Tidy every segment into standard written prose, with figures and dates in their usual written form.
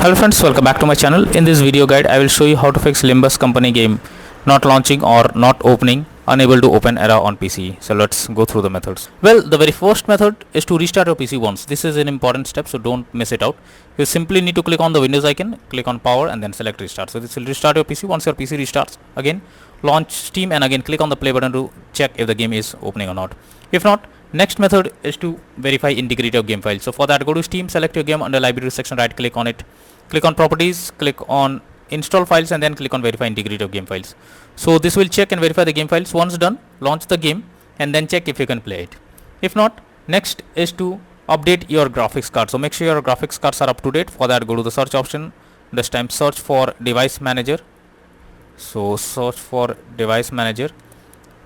Hello friends, welcome back to my channel. In this video guide, I will show you how to fix Limbus Company game not launching or not opening, unable to open error on PC. So let's go through the methods. Well, the very first method is to restart your PC once. This is an important step, so don't miss it out. You simply need to click on the Windows icon, click on power and then select restart. So this will restart your PC. Once your PC restarts, again launch Steam and again click on the play button to check if the game is opening or not. If not, next method is to verify integrity of game file. So for that, go to Steam, select your game under library section, right click on it, click on properties, click on install files and then click on verify integrity of game files. So this will check and verify the game files. Once done, launch the game and then check if you can play it. If not, next is to update your graphics card. So make sure your graphics cards are up to date. For that, go to the search option, this time search for device manager. So search for device manager.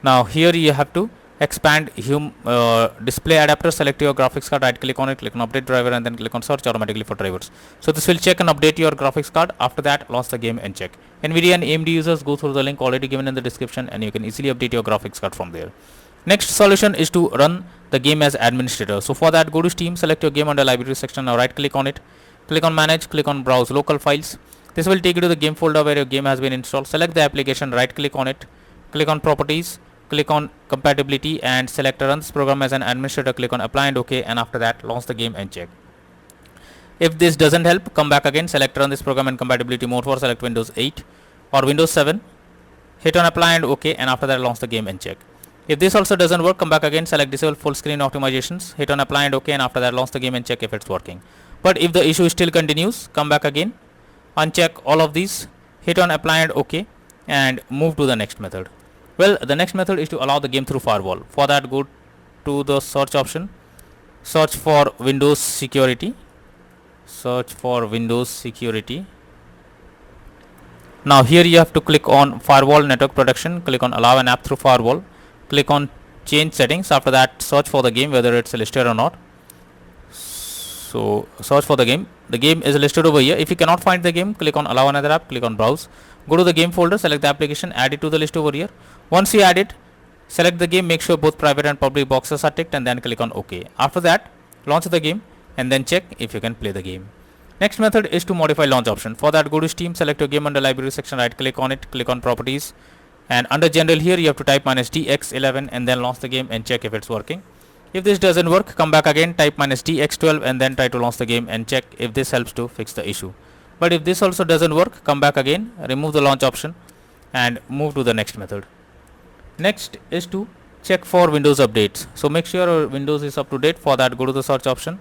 Now here you have to expand display adapter, select your graphics card, right click on it, click on update driver and then click on search automatically for drivers. So this will check and update your graphics card. After that, launch the game and check. NVIDIA and AMD users, go through the link already given in the description and you can easily update your graphics card from there. Next solution is to run the game as administrator. So for that, go to Steam, select your game under library section, now right click on it, click on manage, click on browse local files. This will take you to the game folder where your game has been installed. Select the application, right click on it, click on properties, click on compatibility and select run this program as an administrator, click on apply and OK, and after that launch the game and check. If this doesn't help, come back again, select run this program in compatibility mode for select Windows 8 or Windows 7, hit on apply and OK, and after that launch the game and check. If this also doesn't work, come back again, select disable full screen optimizations, hit on apply and OK, and after that launch the game and check if it's working. But if the issue still continues, come back again, uncheck all of these, hit on apply and OK, and move to the next method. Well, the next method is to allow the game through firewall. For that, go to the search option, search for Windows security, search for Windows security. Now here you have to click on firewall network protection, click on allow an app through firewall, click on change settings. After that, search for the game whether it's listed or not. So search for the game is listed over here. If you cannot find the game, click on allow another app, click on browse, go to the game folder, select the application, add it to the list over here. Once you add it, select the game, make sure both private and public boxes are ticked and then click on OK. After that, launch the game and then check if you can play the game. Next method is to modify launch option. For that, go to Steam, select your game under library section, right click on it, click on properties, and under general here you have to type -DX11 and then launch the game and check if it's working. If this doesn't work, come back again, type -DX12 and then try to launch the game and check if this helps to fix the issue. But if this also doesn't work, come back again, remove the launch option and move to the next method. Next is to check for Windows updates. So make sure your Windows is up to date. For that, go to the search option.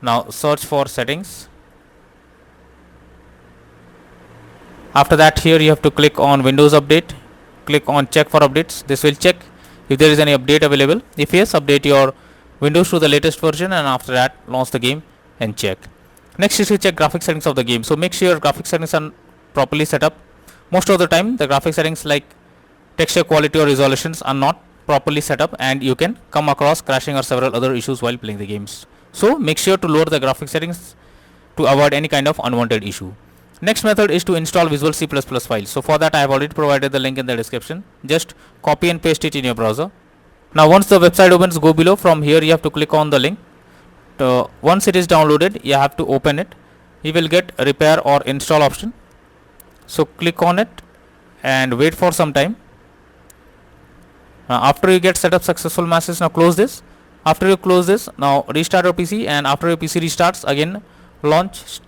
Now search for settings. After that, here you have to click on Windows update, click on check for updates. This will check if there is any update available. If yes, update your Windows to the latest version and after that launch the game and check. Next is to check graphic settings of the game. So make sure your graphic settings are properly set up. Most of the time the graphic settings like texture quality or resolutions are not properly set up and you can come across crashing or several other issues while playing the games. So make sure to lower the graphic settings to avoid any kind of unwanted issue. Next method is to install Visual C++ files. So for that, I have already provided the link in the description. Just copy and paste it in your browser. Now once the website opens, go below. From here you have to click on the link. Once it is downloaded, you have to open it. You will get repair or install option. So click on it and wait for some time. After you get setup successful message, now close this. After you close this, now restart your PC and after your PC restarts, again launch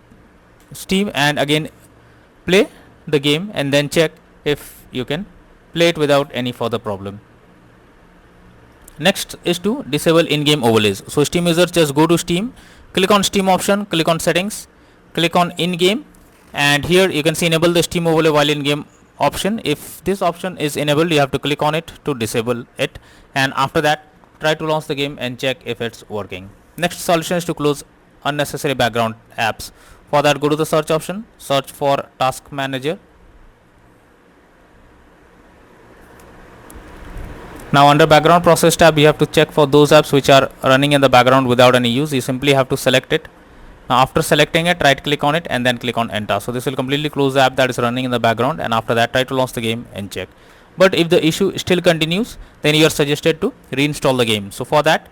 Steam and again play the game and then check if you can play it without any further problem. Next is to disable in-game overlays. So Steam users, just go to Steam, click on Steam option, click on settings, click on in-game and here you can see enable the Steam overlay while in-game option. If this option is enabled, you have to click on it to disable it and after that try to launch the game and check if it's working. Next solution is to close unnecessary background apps. For that, go to the search option, search for task manager. Now under background process tab, you have to check for those apps which are running in the background without any use. You simply have to select it. Now after selecting it, right click on it and then click on enter. So this will completely close the app that is running in the background and after that try to launch the game and check. But if the issue still continues, then you are suggested to reinstall the game. So for that,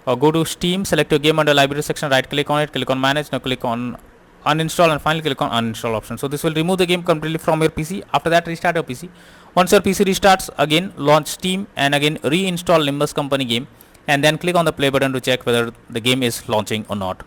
go to Steam, select your game under library section, right click on it, click on manage. Now click on uninstall and finally click on uninstall option. So this will remove the game completely from your PC. After that, restart your PC. Once your PC restarts, again launch Steam and again reinstall Limbus Company game, and then click on the play button to check whether the game is launching or not.